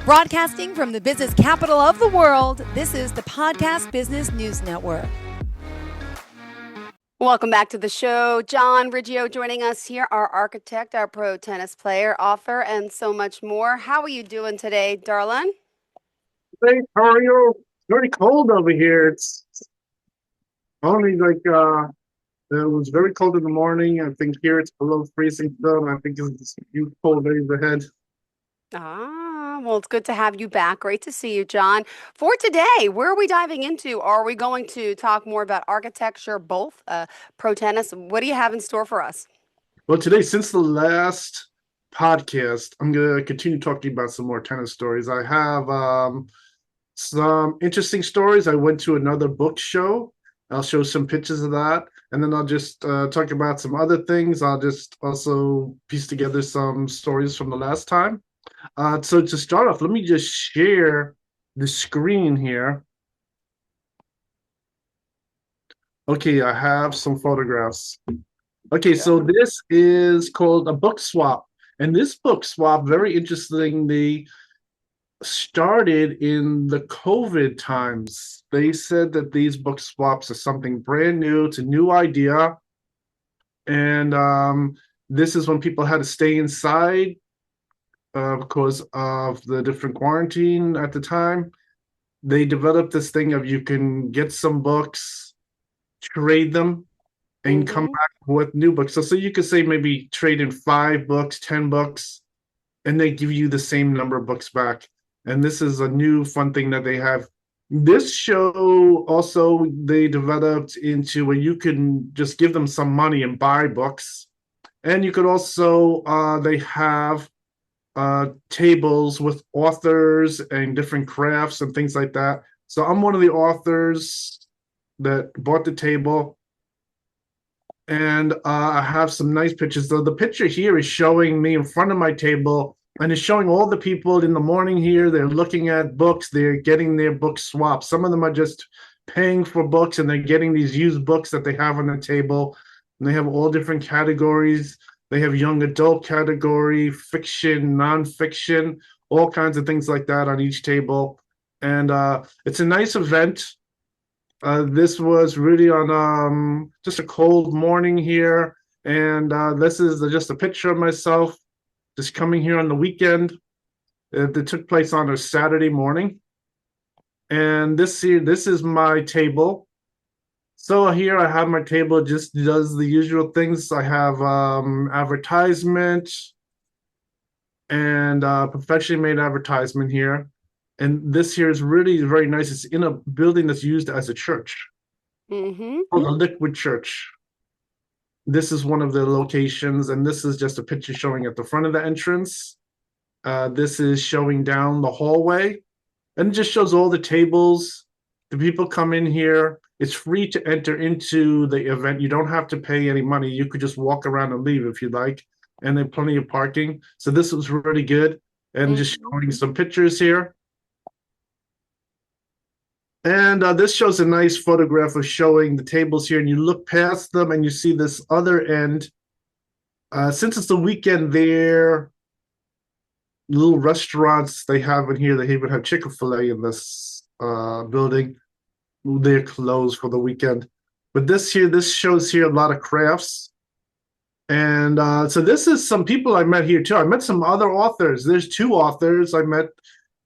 Broadcasting from the business capital of the world, this is the Podcast Business News Network. Welcome back to the show. John Riggio joining us here, our architect, our pro tennis player, author, and so much more. How are you doing today, darling? Hey, how are you? It's very cold over here. It's only like it was very cold in the morning. I think here it's below freezing still, and I think it's a few cold days ahead. Well, it's good to have you back. Great to see you, John. For today, where are we diving into? Are we going to talk more about architecture, both pro tennis? What do you have in store for us? Well, today, since the last podcast, I'm going to continue talking about some more tennis stories. I have some interesting stories. I went to another book show. I'll show some pictures of that. And then I'll just talk about some other things. I'll just also piece together some stories from the last time. So to start off, let me just share the screen here. Okay, I have some photographs. Okay, so this is called a book swap. And this book swap, very interestingly, started in the COVID times. They said that these book swaps are something brand new. It's a new idea. And this is when people had to stay inside because of the different quarantine at the time. They developed this thing of you can get some books, trade them, and come back with new books. So you could say maybe trade in 5 books, 10 books, and they give you the same number of books back. And this is a new fun thing that they have. This show also they developed into where you can just give them some money and buy books. And you could also, they have tables with authors and different crafts and things like that. So I'm one of the authors that bought the table. And I have some nice pictures. So the picture here is showing me in front of my table, and it's showing all the people in the morning here. They're looking at books. They're getting their books swapped. Some of them are just paying for books, and they're getting these used books that they have on the table. And they have all different categories. They have young adult category, fiction, nonfiction, all kinds of things like that on each table. And it's a nice event. This was really on just a cold morning here. And this is just a picture of myself just coming here on the weekend. It took place on a Saturday morning. And this is my table. So here I have my table. It just does the usual things. I have advertisement and professionally made advertisement here. And this here is really very nice. It's in a building that's used as a church, called a liquid church. This is one of the locations, and this is just a picture showing at the front of the entrance. This is showing down the hallway, and it just shows all the tables. The people come in here. It's free to enter into the event. You don't have to pay any money. You could just walk around and leave if you'd like. And there's plenty of parking. So this was really good. And just showing some pictures here. And this shows a nice photograph of showing the tables here. And you look past them and you see this other end. Since it's the weekend there, little restaurants they have in here. They even have Chick-fil-A in this building. They're closed for the weekend. But this shows here a lot of crafts. And so this is some people I met here too. I met some other authors. There's 2 authors I met,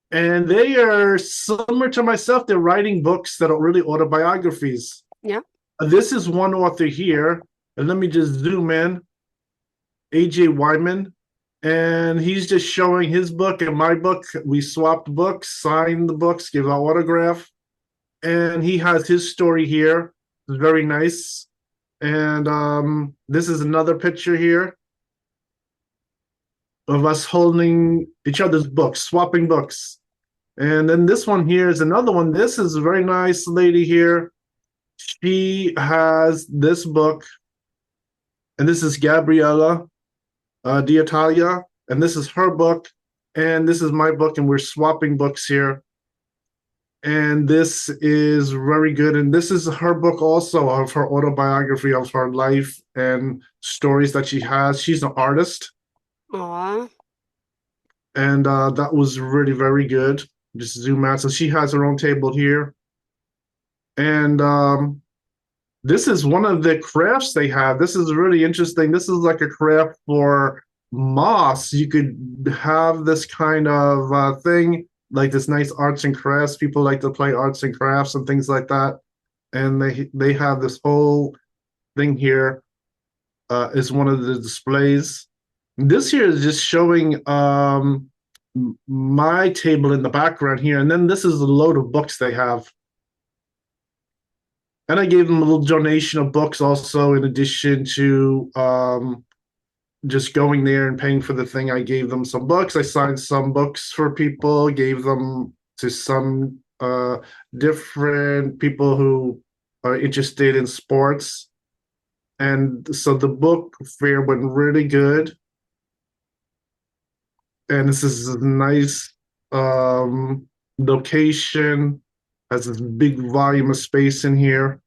and they are similar to myself. They're writing books that are really autobiographies. Yeah. This is one author here, and let me just zoom in, A.J. Wyman, and he's just showing his book and my book. We swapped books, signed the books, give an autograph. And he has his story here. It's very nice. And this is another picture here of us holding each other's books, swapping books. And then this one here is another one. This is a very nice lady here. She has this book. And this is Gabriella D'Italia. And this is her book. And this is my book. And we're swapping books here. And this is very good. And this is her book also, of her autobiography of her life and stories that she has. She's an artist. Aww. and that was really very good. Just zoom out. So she has her own table here, and this is one of the crafts they have. This is really interesting. This is like a craft for moss. You could have this kind of thing, like this nice arts and crafts. People like to play arts and crafts and things like that. And they have this whole thing here is one of the displays. This here is just showing my table in the background here, and then this is a load of books they have. And I gave them a little donation of books also, in addition to just going there and paying for the thing. I gave them some books. I signed some books for people, gave them to some different people who are interested in sports. And so the book fair went really good. And this is a nice location, has this big volume of space in here.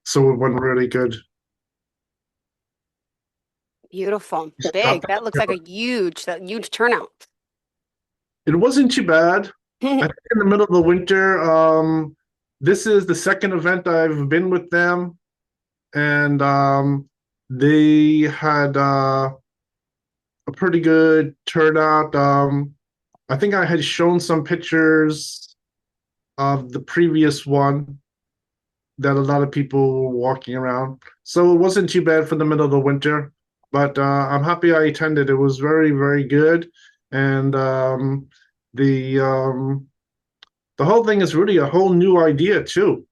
So it went really good. Beautiful. Big. That looks like that huge turnout. It wasn't too bad. I think in the middle of the winter, this is the second event I've been with them, and they had a pretty good turnout. I think I had shown some pictures of the previous one that a lot of people were walking around. So it wasn't too bad for the middle of the winter, but I'm happy I attended. It was very, very good. And the um, the whole thing is really a whole new idea too.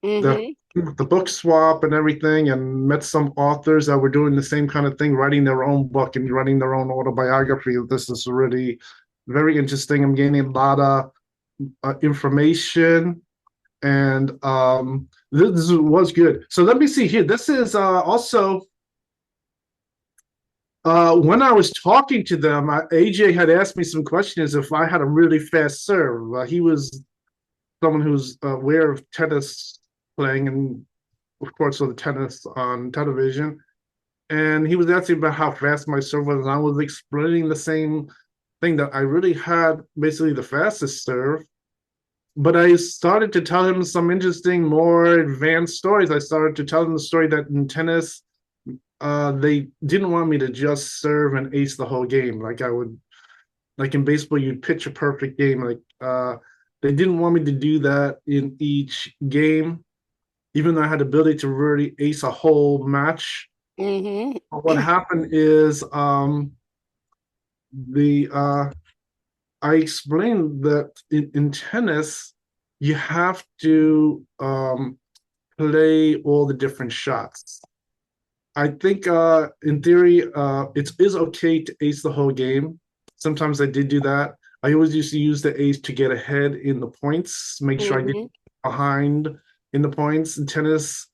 The Hmm. the book swap and everything, and met some authors that were doing the same kind of thing, writing their own book and writing their own autobiography. This is really very interesting. I'm gaining a lot of information, and this was good. So let me see here. This is also when I was talking to them, AJ had asked me some questions if I had a really fast serve. He was someone who's aware of tennis playing and, of course, saw the tennis on television. And he was asking about how fast my serve was, and I was explaining the same thing, that I really had basically the fastest serve. But I started to tell him some interesting, more advanced stories. I started to tell him the story that in tennis, they didn't want me to just serve and ace the whole game. Like I would, like in baseball, you'd pitch a perfect game. Like they didn't want me to do that in each game, even though I had the ability to really ace a whole match. Hmm. What happened is the I explained that in tennis, you have to play all the different shots. I think in theory, it is okay to ace the whole game. Sometimes I did do that. I always used to use the ace to get ahead in the points, make sure I didn't Hmm. get behind in the points. In tennis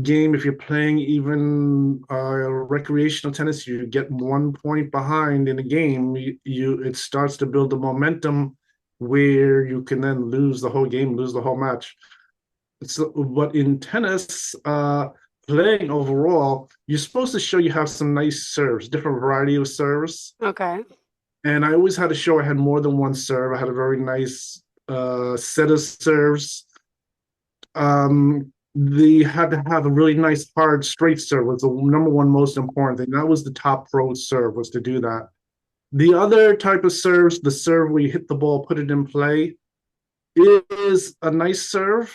game, if you're playing even recreational tennis, you get 1 point behind in a game. It starts to build the momentum where you can then lose the whole game, lose the whole match. So, but in tennis, playing overall, you're supposed to show you have some nice serves, different variety of serves. Okay. And I always had to show I had more than one serve. I had a very nice set of serves. They had to have a really nice hard straight serve was the number one most important thing. That was the top pro serve, was to do that. The other type of serves, the serve where you hit the ball, put it in play, is a nice serve,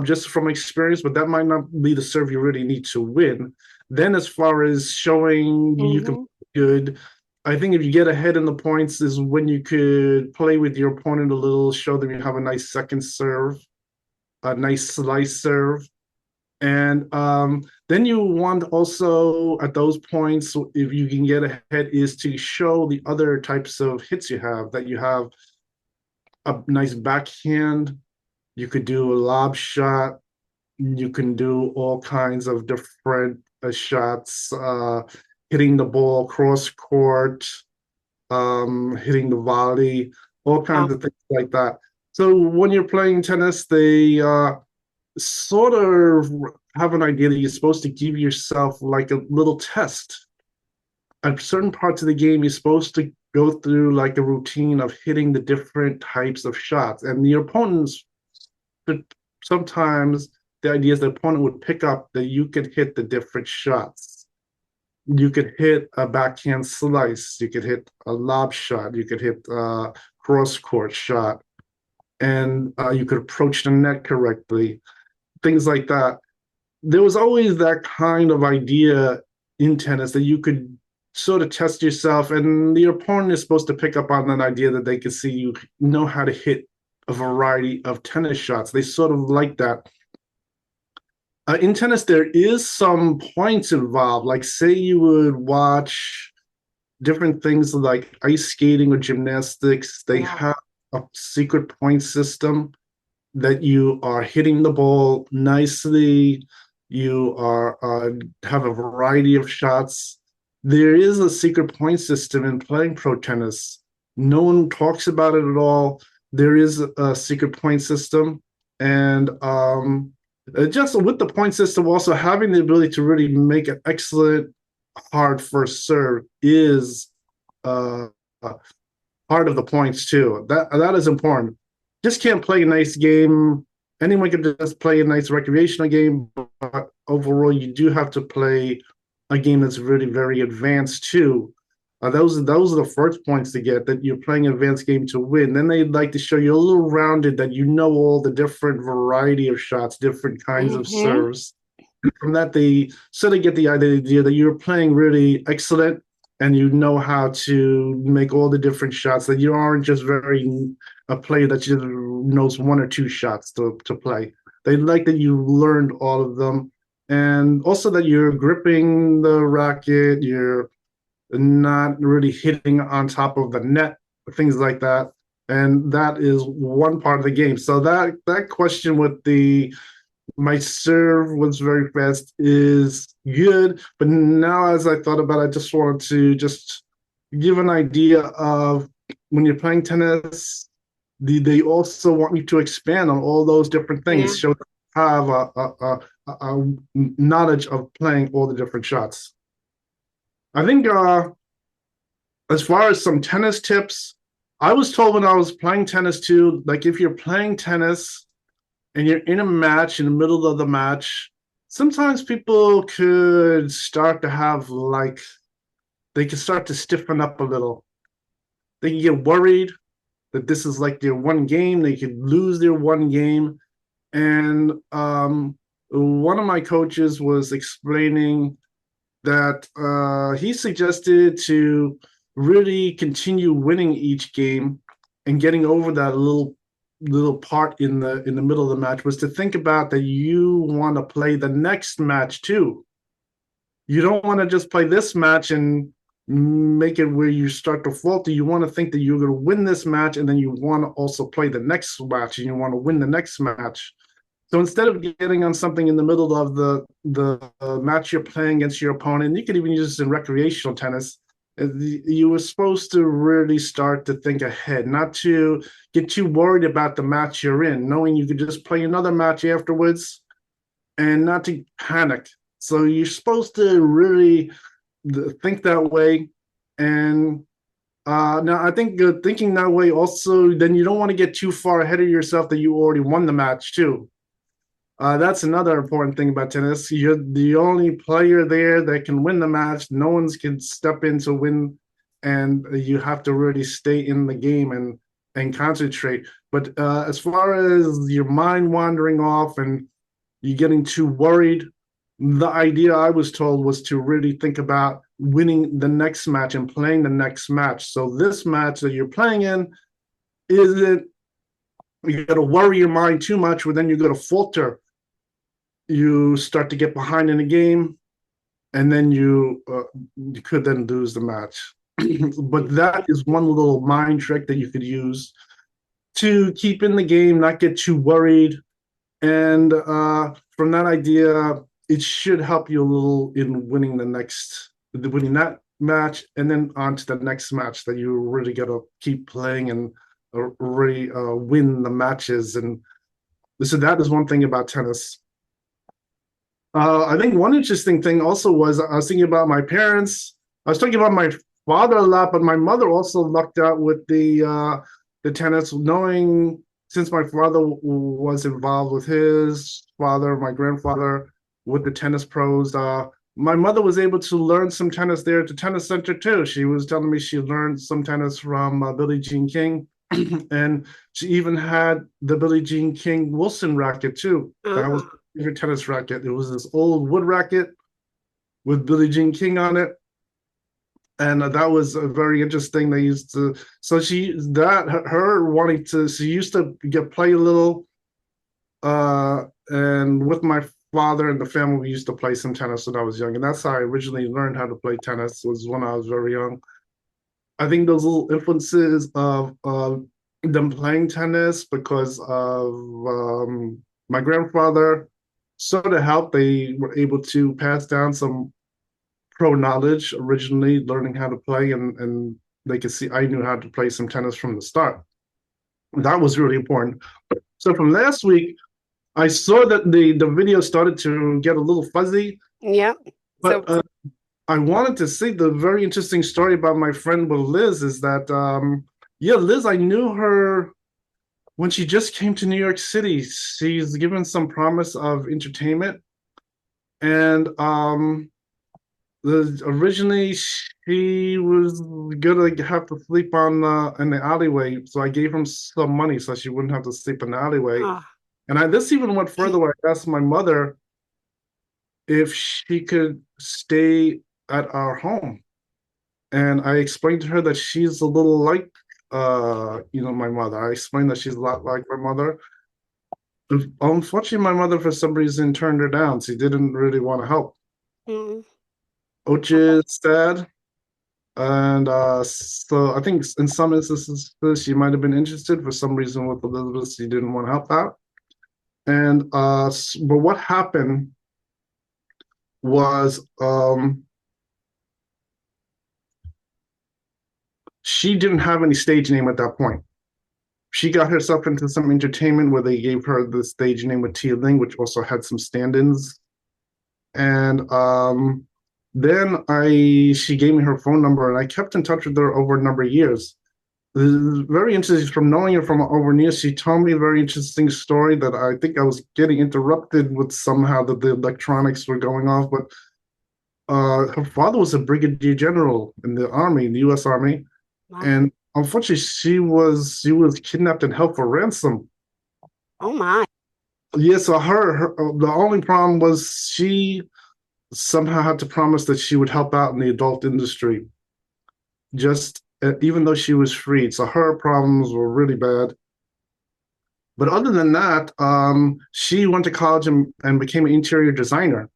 just from experience, but that might not be the serve you really need to win. Then, as far as showing you can Hmm. play good, I think if you get ahead in the points is when you could play with your opponent a little, show them you have a nice second serve, a nice slice serve. And then you want also at those points, if you can get ahead, is to show the other types of hits you have, that you have a nice backhand, you could do a lob shot, you can do all kinds of different shots, hitting the ball cross court, hitting the volley, all kinds Wow. of things like that. So when you're playing tennis, they sort of have an idea that you're supposed to give yourself like a little test. At certain parts of the game, you're supposed to go through like a routine of hitting the different types of shots. And your opponents, sometimes the idea is the opponent would pick up that you could hit the different shots. You could hit a backhand slice, you could hit a lob shot, you could hit a cross court shot, and you could approach the net correctly, things like that. There was always that kind of idea in tennis that you could sort of test yourself, and the opponent is supposed to pick up on that idea that they can see you know how to hit a variety of tennis shots. They sort of like that. In tennis, there is some points involved. Like, say you would watch different things like ice skating or gymnastics. They have a secret point system that you are hitting the ball nicely. You are have a variety of shots. There is a secret point system in playing pro tennis. No one talks about it at all. There is a secret point system, and just with the point system, also having the ability to really make an excellent hard first serve is uh, part of the points too. That is important. Just can't play a nice game. Anyone can just play a nice recreational game, but overall, you do have to play a game that's really very advanced too. Those are the first points to get, that you're playing an advanced game to win. Then they'd like to show you a little rounded, that you know all the different variety of shots, different kinds of serves. From that, they sort of get the idea that you're playing really excellent and you know how to make all the different shots, that you aren't just a player that just knows one or two shots to play. They like that you learned all of them, and also that you're gripping the racket, you're not really hitting on top of the net, things like that. And that is one part of the game. So that question with the my serve was very fast is good. But now as I thought about it, I just wanted to just give an idea of when you're playing tennis, they also want you to expand on all those different things, show have a knowledge of playing all the different shots. I think as far as some tennis tips, I was told when I was playing tennis too, like if you're playing tennis and you're in a match, in the middle of the match, sometimes people could start to have they can start to stiffen up a little. They can get worried that this is like their one game. They could lose their one game. And one of my coaches was explaining that he suggested to really continue winning each game and getting over that little part in the middle of the match, was to think about that you want to play the next match too. You don't want to just play this match and make it where you start to falter. You want to think that you're going to win this match, and then you want to also play the next match, and you want to win the next match. So instead of getting on something in the middle of the match you're playing against your opponent, you could even use this in recreational tennis. You were supposed to really start to think ahead, not to get too worried about the match you're in, knowing you could just play another match afterwards and not to panic. So you're supposed to really think that way. And now I think thinking that way also, then you don't want to get too far ahead of yourself that you already won the match too. That's another important thing about tennis. You're the only player there that can win the match. No one can step in to win, and you have to really stay in the game and concentrate. But as far as your mind wandering off and you getting too worried, the idea I was told was to really think about winning the next match and playing the next match. So this match that you're playing in isn't, you got to worry your mind too much, or then you're going to falter. You start to get behind in the game, and then you could then lose the match. But that is one little mind trick that you could use to keep in the game, not get too worried. And from that idea, it should help you a little in winning that match, and then on to the next match that you really got to keep playing and really win the matches. And So that is one thing about tennis. I think one interesting thing also was I was thinking about my parents. I was talking about my father a lot, but my mother also lucked out with the tennis, knowing since my father was involved with his father, my grandfather, with the tennis pros. My mother was able to learn some tennis there at the tennis center too. She was telling me she learned some tennis from Billie Jean King, and she even had the Billie Jean King Wilson racket too. That was Oh. her tennis racket. It was this old wood racket with Billie Jean King on it, and that was a very interesting. They used to, so she that her wanting to. She used to get play a little, and with my father and the family, we used to play some tennis when I was young, and that's how I originally learned how to play tennis. Was when I was very young. I think those little influences of them playing tennis because of my grandfather sort of helped. They were able to pass down some pro knowledge originally, learning how to play, and they could see I knew how to play some tennis from the start. That was really important. So from last week, I saw that the video started to get a little fuzzy, Yep. So but I wanted to say the very interesting story about my friend with Liz is that yeah, Liz, I knew her when she just came to New York City. She's given some promise of entertainment, and originally she was gonna have to sleep on in the alleyway, so I gave him some money so she wouldn't have to sleep in the alleyway. ah, And this even went further where I asked my mother if she could stay at our home. And I explained to her that she's a little like my mother. I explained that she's a lot like my mother. Unfortunately, my mother for some reason turned her down. She didn't really want to help, mm, which is sad. And so I think in some instances she might have been interested. For some reason with Elizabeth, she didn't want to help out. And but what happened was she didn't have any stage name at that point. She got herself into some entertainment where they gave her the stage name with Ling, which also had some stand-ins. And then she gave me her phone number, and I kept in touch with her over a number of years. This is very interesting. From knowing her from over years, she told me a very interesting story that I think I was getting interrupted with somehow that the electronics were going off. But her father was a brigadier general in the army, in the U.S. Army, wow. and unfortunately, she was kidnapped and held for ransom. Oh my. Yeah, so her the only problem was she somehow had to promise that she would help out in the adult industry, just even though she was freed. So her problems were really bad. But other than that, she went to college and became an interior designer.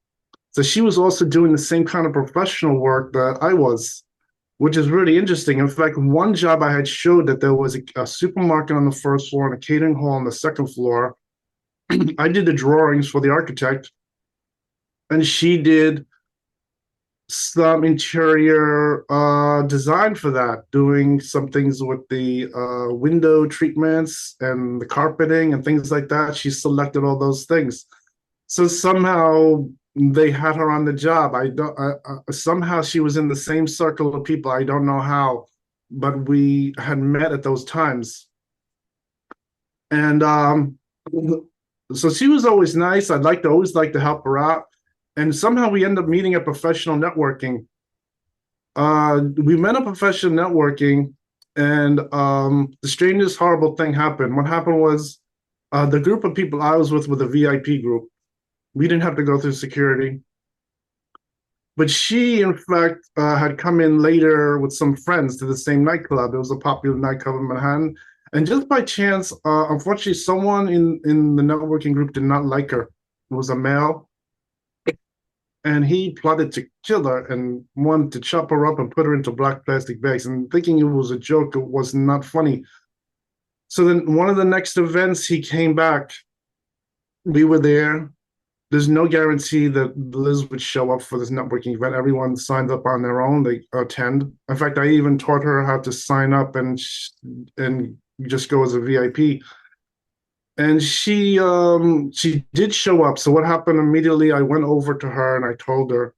So she was also doing the same kind of professional work that I was, which is really interesting. In fact, one job I had showed that there was a supermarket on the first floor and a catering hall on the second floor. I did the drawings for the architect, and she did some interior design for that, doing some things with the window treatments and the carpeting and things like that. She selected all those things. So somehow they had her on the job. I don't. Somehow she was in the same circle of people. I don't know how, but we had met at those times, and so she was always nice. Always like to help her out, and somehow we end up meeting at professional networking. We met at professional networking, and the strangest, horrible thing happened. What happened was the group of people I was with a VIP group. We didn't have to go through security. But she, in fact, had come in later with some friends to the same nightclub. It was a popular nightclub in Manhattan. And just by chance, unfortunately, someone in the networking group did not like her. It was a male. And he plotted to kill her and wanted to chop her up and put her into black plastic bags. And thinking it was a joke, it was not funny. So then one of the next events, he came back. We were there. There's no guarantee that Liz would show up for this networking event. Everyone signs up on their own. They attend. In fact, I even taught her how to sign up and just go as a VIP. And she did show up. So what happened immediately, I went over to her and I told her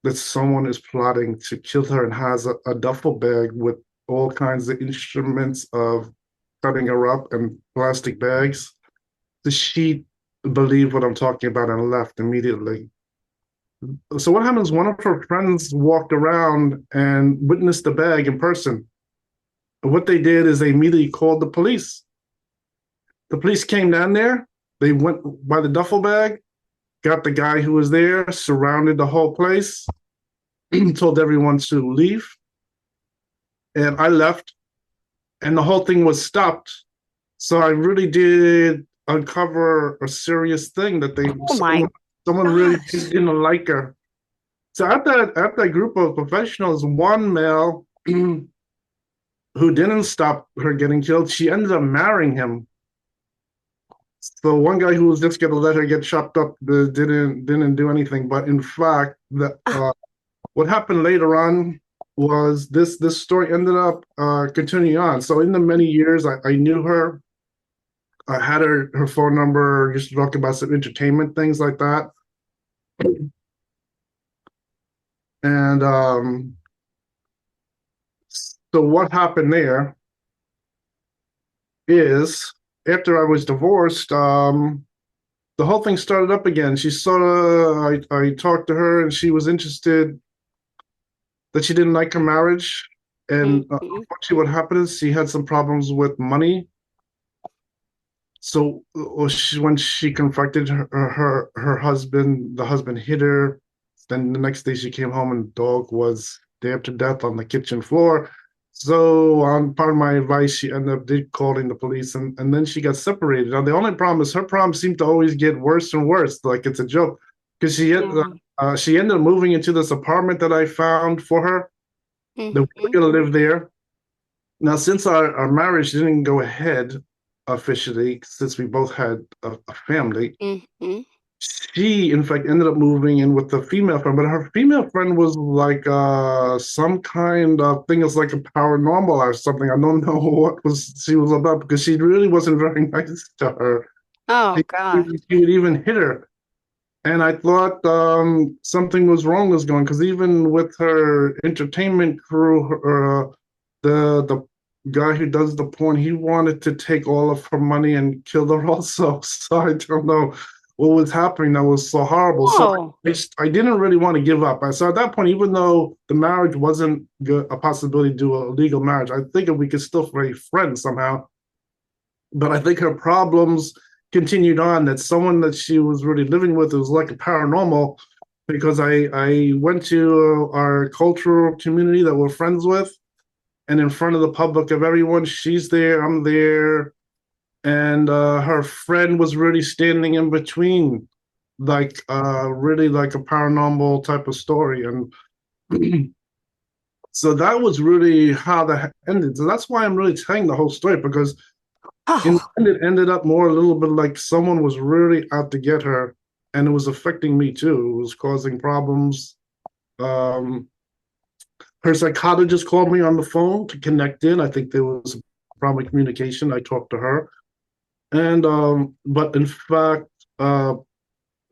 that someone is plotting to kill her and has a duffel bag with all kinds of instruments of cutting her up and plastic bags. So she believed what I'm talking about and left immediately. So what happens? One of her friends walked around and witnessed the bag in person. And what they did is they immediately called the police. The police came down there. They went by the duffel bag, got the guy who was there, surrounded the whole place, told everyone to leave. And I left, and the whole thing was stopped. So I really did uncover a serious thing that Oh my someone really gosh. didn't like her. So at that group of professionals, one male who didn't stop her getting killed, she ended up marrying him. So one guy who was just going to let her get chopped up didn't do anything. But in fact, what happened later on was this story ended up continuing on. So in the many years, I knew her. I had her phone number. Used to talk about some entertainment things like that. And so what happened there is after I was divorced, the whole thing started up again. She saw I talked to her and she was interested that she didn't like her marriage. And Mhm. unfortunately, what happened is she had some problems with money. So when she confronted her husband, the husband hit her. Then the next day she came home and the dog was stabbed to death on the kitchen floor. So on part of my advice, she ended up did calling the police and then she got separated. Now the only problem is her problems seem to always get worse and worse, like it's a joke. Because Yeah. she ended up moving into this apartment that I found for her. That we were Mhm. gonna live there. Now, since our marriage didn't go ahead officially, since we both had a family, Mhm. she, in fact, ended up moving in with a female friend. But her female friend was like some kind of thing, it's like a paranormal or something. I don't know what was she was about because she really wasn't very nice to her. Oh She, gosh. she would even hit her. And I thought something was going because even with her entertainment crew, the guy who does the porn, he wanted to take all of her money and kill her also. So I don't know what was happening that was so horrible. So Oh. I didn't really want to give up. So at that point, even though the marriage wasn't a possibility to do a legal marriage, I think we could still be friends somehow. But I think her problems continued on. That someone that she was really living with was like a paranormal because I went to our cultural community that we're friends with, and in front of the public of everyone, she's there, I'm there, and her friend was really standing in between, like really like a paranormal type of story, and so that was really how that ended. So that's why I'm really telling the whole story because in the Oh. end, it ended up more a little bit like someone was really out to get her, and it was affecting me too. It was causing problems. Um, Her psychologist called me on the phone to connect in. I think there was probably communication. I talked to her, and but in fact,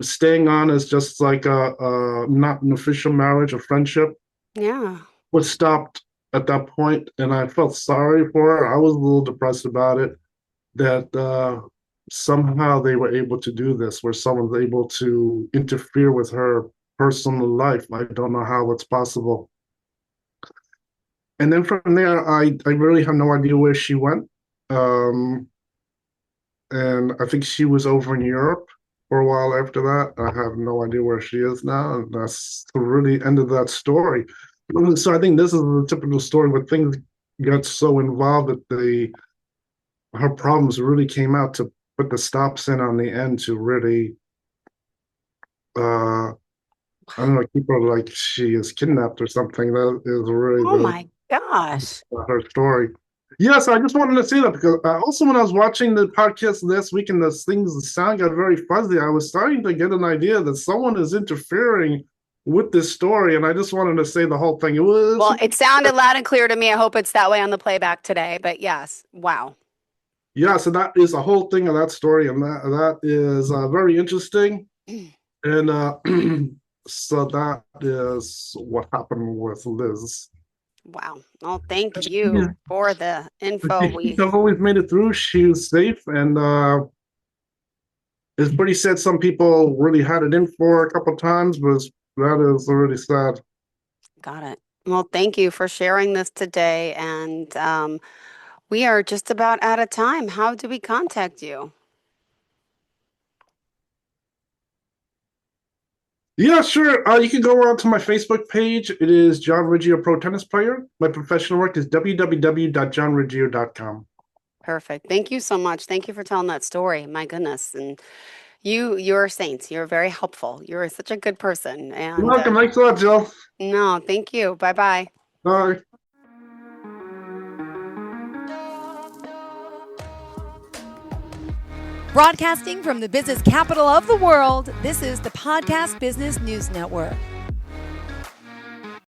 staying on as just like a not an official marriage, a friendship, Yeah. was stopped at that point, and I felt sorry for her. I was a little depressed about it. That somehow they were able to do this, where someone's able to interfere with her personal life. I don't know how it's possible. And then from there, I really have no idea where she went. Um, and I think she was over in Europe for a while after that. I have no idea where she is now. And that's the really end of that story. So I think this is a typical story where things got so involved that her problems really came out to put the stops in on the end to really I don't know, keep her like she is kidnapped or something. That is really Oh my gosh. her story. Yes, I just wanted to say that because also when I was watching the podcast last week and the sound got very fuzzy, I was starting to get an idea that someone is interfering with this story, and I just wanted to say the whole thing. It was Well, it sounded loud and clear to me. I hope it's that way on the playback today. But yes. Wow. Yeah, so that is a whole thing of that story, and that is very interesting. And so that is what happened with Liz. Wow. Well, thank Yeah. you for the info. I've always made it through. She was safe, and it's pretty sad. Some people really had it in for a couple times, but that is really sad. Got it. Well, thank you for sharing this today. And we are just about out of time. How do we contact you? Yeah, sure. You can go on to my Facebook page. It is John Riggio Pro Tennis Player. My professional work is www.johnriggio.com. Perfect. Thank you so much. Thank you for telling that story. My goodness. And you're a saint. You're very helpful. You're such a good person. You're And welcome. Thanks a lot, Jill. no, thank you. Bye bye. Bye. Broadcasting from the business capital of the world, this is the Podcast Business News Network.